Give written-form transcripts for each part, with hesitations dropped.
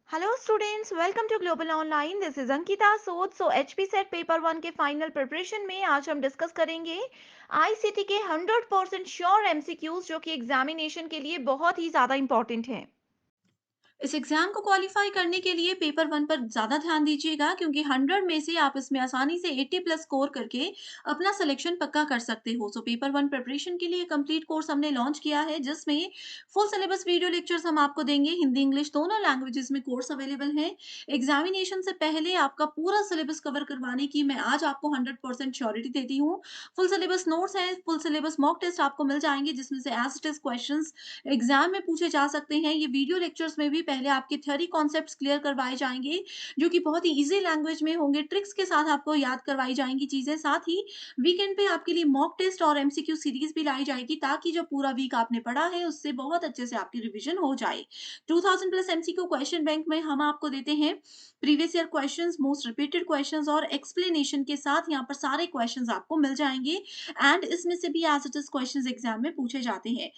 Hello students, welcome to global online. This is Ankita Sood. HP SET paper one के final preparation में आज हम discuss करेंगे आईसीटी के 100% श्योर एमसीक्यूज जो कि एग्जामिनेशन के लिए बहुत ही ज़्यादा इंपॉर्टेंट हैं। इस एग्जाम को क्वालिफाई करने के लिए पेपर वन पर ज्यादा ध्यान दीजिएगा क्योंकि 100 में से आप इसमें आसानी से 80 प्लस स्कोर करके अपना सिलेक्शन पक्का कर सकते हो। सो पेपर वन प्रिपरेशन के लिए कंप्लीट कोर्स हमने लॉन्च किया है जिसमें फुल सिलेबस वीडियो लेक्चर्स हम आपको देंगे। हिंदी इंग्लिश दोनों लैंग्वेजेस में कोर्स अवेलेबल है। एग्जामिनेशन से पहले आपका पूरा सिलेबस कवर करवाने की मैं आज आपको 100% श्योरिटी देती हूँ। फुल सिलेबस नोट्स है, फुल सिलेबस मॉक टेस्ट आपको मिल जाएंगे जिसमें से as it is question exam में पूछे जा सकते हैं। ये वीडियो लेक्चर्स में भी पहले आपके थ्योरी कॉन्सेप्ट्स क्लियर करवाए जाएंगे जो कि बहुत ही इजी लैंग्वेज में होंगे, ट्रिक्स के साथ आपको याद करवाई जाएंगी चीजें। साथ ही वीकेंड पे आपके लिए मॉक टेस्ट और एमसीक्यू सीरीज भी लाई जाएगी ताकि जो पूरा वीक आपने पढ़ा है उससे बहुत अच्छे से आपकी रिवीजन हो जाए। 2000 प्लस एमसीक्यू क्वेश्चन बैंक में हम आपको देते हैं previous year questions, most repeated questions और एक्सप्लेनेशन के साथ। यहाँ पर सारे क्वेश्चंस आपको मिल जाएंगे एंड इसमें से भी as it is questions exam में पूछे जाते हैं।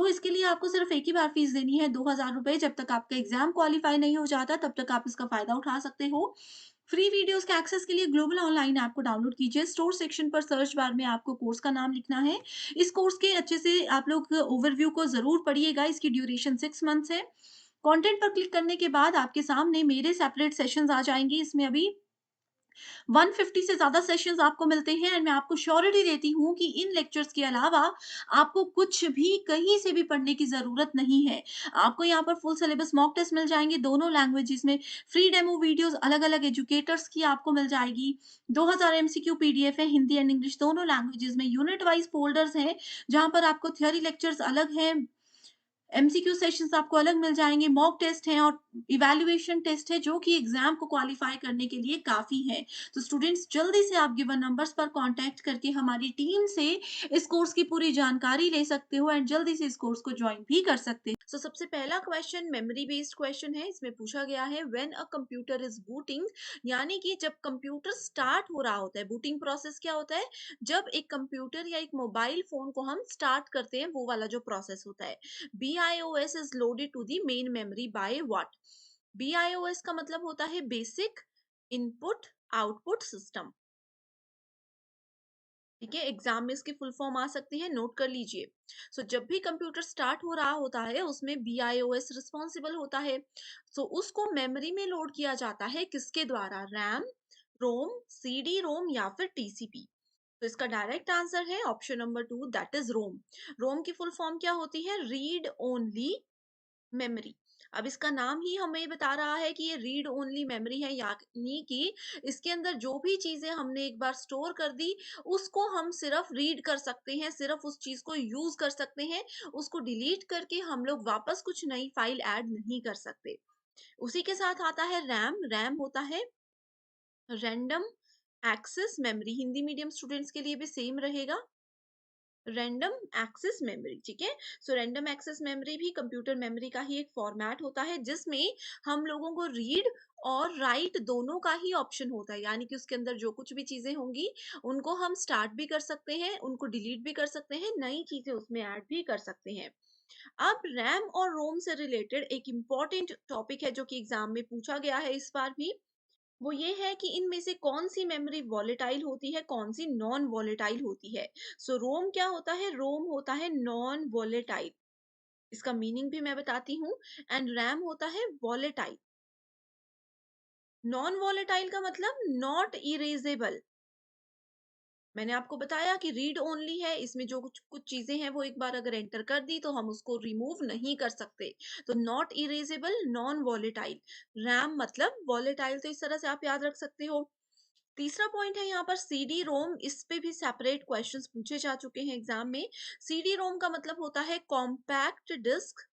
इसके लिए आपको सिर्फ एक ही बार फीस देनी है, 2000 रुपए। जब तक आपका एग्जाम क्वालिफाई नहीं हो जाता तब तक आप इसका फायदा उठा सकते हो। फ्री वीडियोस के एक्सेस के लिए ग्लोबल ऑनलाइन ऐप को डाउनलोड कीजिए। स्टोर सेक्शन पर सर्च बार में आपको कोर्स का नाम लिखना है। इस कोर्स के अच्छे से आप लोग ओवरव्यू को जरूर पढ़िएगा। इसकी ड्यूरेशन 6 मंथ्स है। कंटेंट पर क्लिक करने के बाद आपके सामने मेरे सेपरेट सेशंस आ जाएंगे। इसमें अभी 150 से ज़्यादा सेशंस आपको मिलते हैं एंड मैं आपको श्योरिटी देती हूँ कि इन लेक्चर्स के अलावा आपको कुछ भी कहीं से भी पढ़ने की ज़रूरत नहीं है। आपको यहाँ पर फुल सिलेबस मॉक टेस्ट मिल जाएँगे दोनों लैंग्वेजेस में, फ्री डेमो वीडियोज़ अलग-अलग एजुकेटर्स की आपको मिल जाएगी। 2000 एमसीक्यू पीडीएफ है, हिंदी एंड इंग्लिश दोनों लैंग्वेजेस में, यूनिट वाइज़ फ़ोल्डर्स हैं, जहाँ पर आपको थ्योरी लेक्चर्स अलग हैं, एमसीक्यू सेशंस आपको अलग मिल जाएँगे, मॉक टेस्ट हैं और इवैल्यूएशन टेस्ट है जो कि एग्ज़ाम को क्वालीफाई करने के लिए काफ़ी है। तो स्टूडेंट्स जल्दी से आप गिवन नंबर्स पर कॉन्टैक्ट करके हमारी टीम से इस कोर्स की पूरी जानकारी ले सकते हो एंड जल्दी से इस कोर्स को जॉइन भी कर सकते हो। सबसे पहला क्वेश्चन मेमोरी बेस्ड क्वेश्चन है। इसमें पूछा गया है when a computer is booting, यानी कि जब कंप्यूटर स्टार्ट हो रहा होता है। बूटिंग प्रोसेस क्या होता है? जब एक कंप्यूटर या एक मोबाइल फोन को हम स्टार्ट करते हैं, वो वाला जो प्रोसेस होता है। BIOS is loaded to the main memory by what? BIOS का मतलब होता है बेसिक इनपुट आउटपुट सिस्टम। ठीक है, एग्जाम में इसकी फुल फॉर्म आ सकती है, नोट कर लीजिए। जब भी कंप्यूटर स्टार्ट हो रहा होता है उसमें BIOS रिस्पॉन्सिबल होता है। उसको मेमोरी में लोड किया जाता है किसके द्वारा? रैम, रोम, CD रोम या फिर TCP। तो इसका डायरेक्ट आंसर है ऑप्शन नंबर 2, दैट इज रोम। रोम की फुल फॉर्म क्या होती है? Read only memory. अब इसका नाम ही हमें बता रहा है कि ये रीड ओनली मेमोरी है, यानी कि इसके अंदर जो भी चीजें हमने एक बार स्टोर कर दी उसको हम सिर्फ रीड कर सकते हैं, सिर्फ उस चीज को यूज कर सकते हैं। उसको डिलीट करके हम लोग वापस कुछ नई फाइल ऐड नहीं कर सकते। उसी के साथ आता है रैम। रैम होता है random access memory. Hindi medium students के लिए भी सेम रहेगा, रैंडम एक्सेस मेमोरी। ठीक है, रैंडम एक्सेस मेमोरी भी कंप्यूटर मेमोरी का ही एक फॉर्मेट होता है जिसमें हम लोगों को रीड और राइट दोनों का ही ऑप्शन होता है, यानी कि उसके अंदर जो कुछ भी चीजें होंगी उनको हम स्टार्ट भी कर सकते हैं, उनको डिलीट भी कर सकते हैं, नई चीजें उसमें ऐड भी कर सकते हैं। अब रैम और रोम से रिलेटेड एक इंपॉर्टेंट टॉपिक है जो कि एग्जाम में पूछा गया है इस बार भी। वो ये है कि इनमें से कौन सी मेमोरी वॉलेटाइल होती है, कौन सी नॉन वॉलेटाइल होती है। रोम क्या होता है? रोम होता है नॉन वॉलेटाइल। इसका मीनिंग भी मैं बताती हूँ। एंड रैम होता है वॉलेटाइल। नॉन वॉलेटाइल का मतलब नॉट इरेजेबल। मैंने आपको बताया कि रीड ओनली है, इसमें जो कुछ कुछ चीजें हैं वो एक बार अगर एंटर कर दी तो हम उसको रिमूव नहीं कर सकते। तो not erasable, non volatile. RAM मतलब वॉलेटाइल। तो इस तरह से आप याद रख सकते हो। तीसरा पॉइंट है यहाँ पर CD रोम। इस पे भी सेपरेट क्वेश्चंस पूछे जा चुके हैं एग्जाम में। CD रोम का मतलब होता है compact disc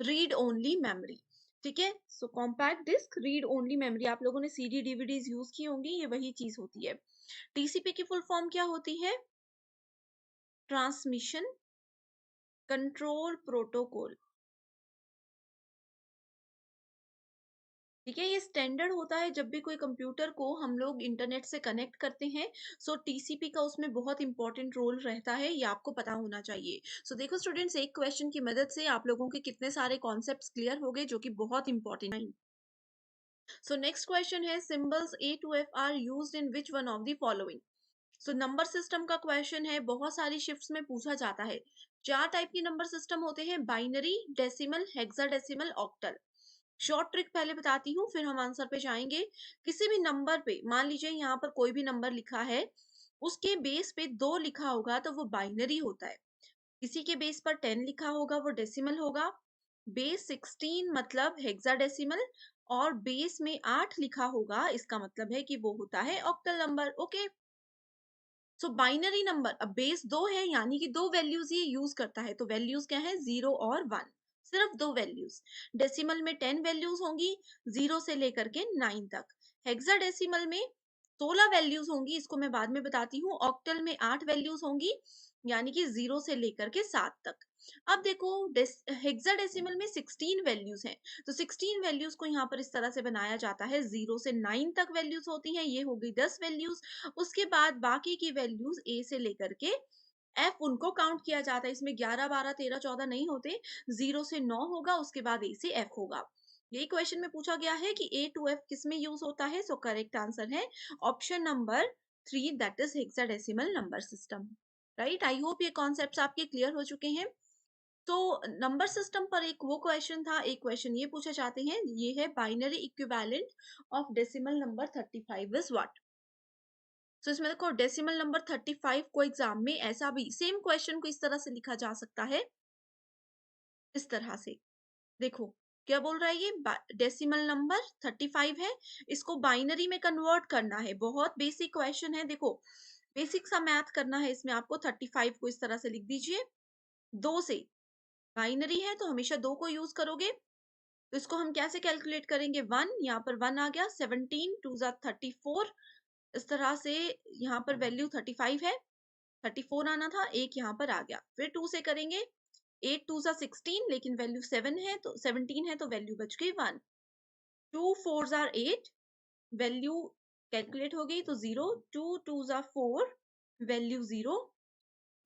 read only memory. ठीक है, compact disc read only memory. आप लोगों ने CD DVDs यूज की होंगी, ये वही चीज होती है। TCP की फुल फॉर्म क्या होती है? Transmission control protocol. ठीक है, ये स्टैंडर्ड होता है जब भी कोई कंप्यूटर को हम लोग इंटरनेट से कनेक्ट करते हैं। सो टीसीपी का उसमें बहुत इंपॉर्टेंट रोल रहता है, ये आपको पता होना चाहिए। सो देखो स्टूडेंट्स, एक क्वेश्चन की मदद से आप लोगों के कितने सारे कॉन्सेप्ट्स क्लियर हो गए, जो कि बहुत इंपॉर्टेंट है। सो नेक्स्ट क्वेश्चन है, symbols A to F are used in which one of the following. So number system का क्वेश्चन है, बहुत सारी शिफ्ट्स में पूछा जाता है। 4 टाइप के नंबर सिस्टम होते हैं, binary, decimal, hexadecimal, octal. Short trick पहले बताती हूँ, फिर हम आंसर पे जाएंगे। किसी भी नंबर पे, मान लीजिए यहाँ पर कोई भी नंबर लिखा है, उसके बेस पे 2 लिखा होगा तो वो बाइनरी होता है। किसी के बेस पर 10 लिखा होगा वो डेसिमल होगा। बेस 16 मतलब हेक्साडेसिमल, और बेस में 8 लिखा होगा, इसका मतलब है कि वो होता है ऑक्टल नंबर। ओके, सो बाइनरी नंबर, अब बेस 2 है यानी कि 2 वैल्यूज ये यूज करता है, तो वैल्यूज क्या है, 0 और 1, सिर्फ 2 वैल्यूज। डेसिमल में 10 वैल्यूज होंगी, 0 से लेकर के 9 तक। हेक्साडेसिमल में 16 वैल्यूज होंगी, इसको मैं बाद में बताती हूँ। ऑक्टल में 8 वैल्यूज होंगी, यानी कि 0 से लेकर के 7 तक। अब देखो, हेक्साडेसिमल में 16 वैल्यूज हैं, तो 16 वैल्यूज को यहाँ पर इस तरह से बनाया जाता है, 0 से 9 तक वैल्यूज होती हैं, ये हो गई 10 वैल्यूज। उसके बाद बाकी की वैल्यूज ए से लेकर के एफ, उनको काउंट किया जाता है। इसमें 11 12 13 14 नहीं होते, 0 से 9 होगा, उसके बाद ए से एफ होगा। यही क्वेश्चन में पूछा गया है कि ए टू एफ किस में यूज होता है। सो करेक्ट आंसर है option number 3, that is hexadecimal number system. Right, I hope ये कॉन्सेप्ट्स आपके क्लियर हो चुके हैं। तो नंबर सिस्टम पर एक वो क्वेश्चन था, एक क्वेश्चन ये पूछे जाते हैं, ये है binary equivalent of decimal number 35 is what. So इसमें देखो, डेसिमल नंबर 35 को एग्जाम में ऐसा भी सेम क्वेश्चन को इस तरह से लिखा जा सकता है, इस तरह से। देखो क्या बोल रहा है, ये डेसिमल नंबर 35 है, इसको बाइनरी में कन्वर्ट करना है। बहुत बेसिक क्वेश्चन है, देखो बेसिक सा मैथ करना है इसमें आपको। 35 को इस तरह से लिख दीजिए, 2 से, बाइनरी है तो हमेशा 2 को यूज करोगे। तो इसको हम कैसे कैलकुलेट करेंगे, 1, यहाँ पर 1 आ गया, 17 2 जा 34, इस तरह से। यहाँ पर वैल्यू 35 है, 34 आना था, एक यहाँ पर आ गया। फिर 2 से करेंगे, 8 2 जा 16, लेकिन वैल्यू 7 है तो 17 है, तो वैल्यू बच गई 1। 2 4 जा 8, वैल्यू कैलकुलेट हो गई तो 0। 2 2 जा 4, वैल्यू 0।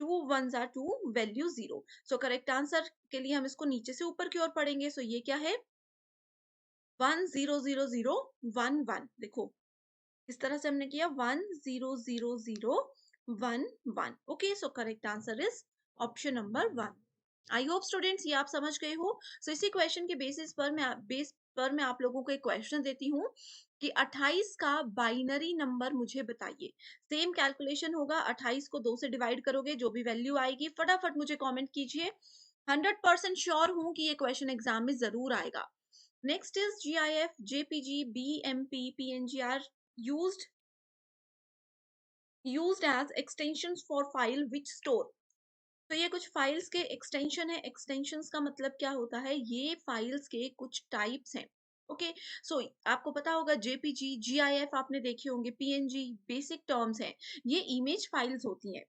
2 1 जा 2, वैल्यू 0। सो करेक्ट आंसर के लिए हम इसको नीचे से ऊपर की ओर पढ़ेंगे। सो ये क्या है, 1 0 0 0 1 1। देखो इस तरह से हमने किया, 1 0 0 0 1 1। Okay, so correct answer is option number 1। I hope students ये आप समझ गए हो। सो इसी क्वेश्चन के बेस पर मैं आप लोगों को एक क्वेश्चन देती हूँ कि 28 का बाइनरी नंबर मुझे बताइए। सेम कैलकुलेशन होगा, 28 को 2 से डिवाइड करोगे, जो भी वैल्यू आएगी फटाफट मुझे कमेंट कीजिए। 100% श्योर हूं कि ये क्वेश्चन एग्जाम में जरूर आएगा। Next is GIF, JPG, BMP, PNG are used used as extensions for file which store। तो ये कुछ फाइल्स के एक्सटेंशन है। एक्सटेंशंस का मतलब क्या होता है, ये फाइल्स के कुछ टाइप्स हैं। ओके, सो आपको पता होगा जेपीजी, जीआईएफ आपने देखे होंगे, पीएनजी बेसिक टर्म्स हैं, ये इमेज फाइल्स होती हैं।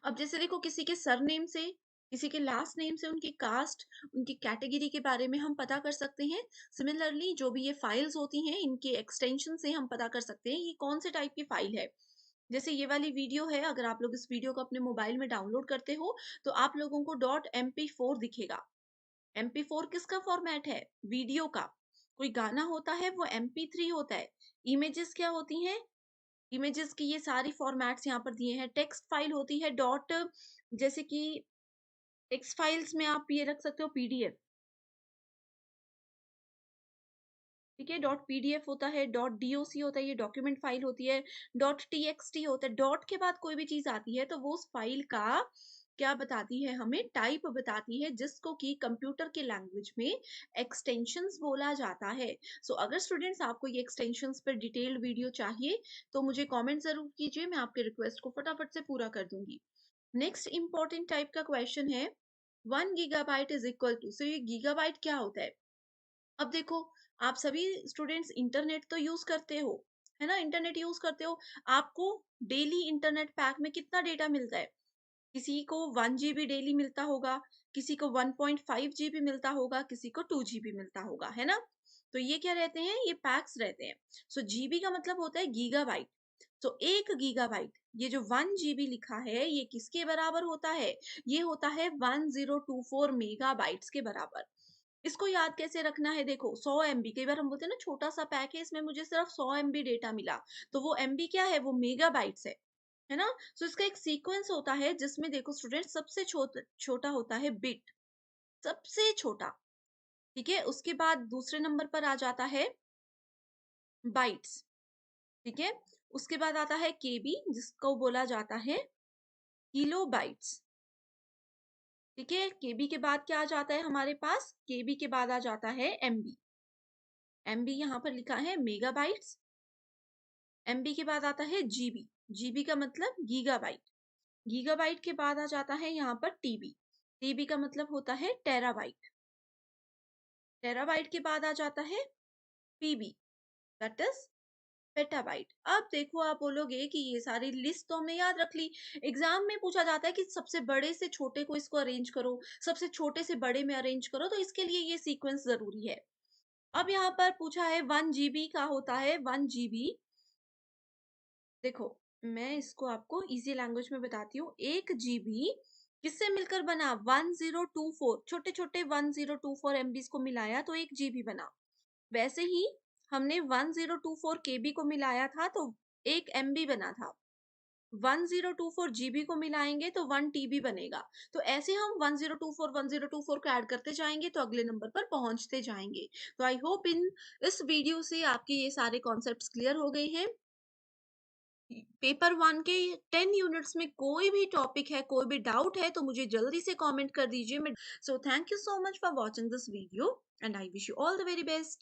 अब जैसे देखो, किसी के सरनेम से, किसी के लास्ट नेम से, उनकी कास्ट, उनकी कैटेगरी के बारे में हम पता कर सकते हैं। सिमिलरली जो भी ये फाइल्स होती हैं, इनके एक्सटेंशन से हम पता कर सकते हैं ये कौन से टाइप की फाइल है। जैसे ये वाली वीडियो है, अगर आप लोग इस वीडियो को अपने मोबाइल में डाउनलोड करते हो तो आप लोगों को .mp4 दिखेगा। mp4 किसका फॉर्मेट है, वीडियो का। कोई गाना होता है वो mp3 होता है। इमेजेस क्या होती हैं, इमेजेस की ये सारी फॉर्मेट्स यहाँ पर दिए हैं। टेक्स्ट फाइल होती है डॉट, जैसे कि टेक्स्ट फाइल्स में आप ये रख सकते हो पीडीएफ। ठीक है, डॉट पीडीएफ होता है, डॉट डीओसी होता है, ये डॉक्यूमेंट फाइल होती है। डॉट टीएक्सटी होता है। डॉट के बाद कोई भी चीज आती है तो वो उस फाइल का क्या बताती है, हमें टाइप बताती है, जिसको कि कंप्यूटर के लैंग्वेज में एक्सटेंशंस बोला जाता है। सो अगर स्टूडेंट्स आपको ये एक्सटेंशंस पर डिटेल्ड वीडियो चाहिए तो मुझे कमेंट जरूर कीजिए, मैं आपके रिक्वेस्ट को फटाफट से पूरा कर दूंगी। नेक्स्ट इंपॉर्टेंट टाइप का क्वेश्चन है, 1 GB इज इक्वल टू। सो ये गीगाबाइट क्या होता है। अब देखो, आप सभी स्टूडेंट्स इंटरनेट तो यूज करते हो, है ना, इंटरनेट यूज करते हो। आपको डेली इंटरनेट पैक में कितना डेटा मिलता है, किसी को 1 GB डेली मिलता होगा, किसी को 1.5 GB मिलता होगा, किसी को 2 GB मिलता होगा, है ना। तो ये क्या रहते हैं, ये पैक्स रहते हैं। सो जीबी का मतलब होता है गीगाबाइट। तो 1 गीगाबाइट, ये जो 1 जीबी लिखा है, ये किसके बराबर होता है? ये होता है 1024 मेगाबाइट्स के बराबर। इसको याद कैसे रखना है? देखो 100 एमबी, कई बार हम बोलते हैं ना छोटा सा पैक है, इसमें मुझे सिर्फ 100 एमबी डेटा मिला, तो वो एमबी क्या है? वो मेगाबाइट्स है ना? सो इसका एक सीक्वेंस होता है जिसमें देखो स्टूडेंट, सबसे छोटा होता है बिट, सबसे छोटा, ठीक है? उसके बाद दूसरे नंबर पर आ जाता है बाइट्स, ठीक है? उसके बाद आता है केबी, जिसको बोला जाता है किलो बाइट्स, ठीक है? केबी के बाद क्या आ जाता है हमारे पास? केबी के बाद आ जाता है एमबी। एमबी यहाँ पर लिखा है मेगाबाइट्स। एमबी के बाद आता है जीबी। जीबी का मतलब गीगाबाइट। गीगाबाइट के बाद आ जाता है यहाँ पर टीबी। टीबी का मतलब होता है टेराबाइट। टेराबाइट के बाद आ जाता है पीबी, दैट इज पेटाबाइट। अब देखो, आप बोलोगे कि ये सारी लिस्ट तो हमने याद रख ली। एग्जाम में पूछा जाता है कि सबसे बड़े से छोटे को इसको अरेंज करो, सबसे छोटे से बड़े में अरेंज करो, तो इसके लिए ये सीक्वेंस जरूरी है। अब यहाँ पर पूछा है 1 जीबी का होता है 1 जीबी। देखो, मैं इसको आपको इजी लैंग्वेज में बताती हूँ। 1 जीबी किससे मिलकर बना? 1024, छोटे छोटे 1024 एमबीज को मिलाया तो 1 जीबी बना। वैसे ही हमने 1024 केबी को मिलाया था तो 1 एमबी बना था। 1024 जीबी को मिलाएंगे तो 1 टीबी बनेगा। तो ऐसे हम 1024 को ऐड करते जाएंगे तो अगले नंबर पर पहुंचते जाएंगे। तो आई होप इन इस वीडियो से आपके ये सारे कॉन्सेप्ट्स क्लियर हो गए हैं। पेपर 1 के 10 यूनिट्स में कोई भी टॉपिक है, कोई भी डाउट है, तो मुझे जल्दी से कमेंट कर दीजिए। मैं so thank you so much for watching this video and I wish you all the very best.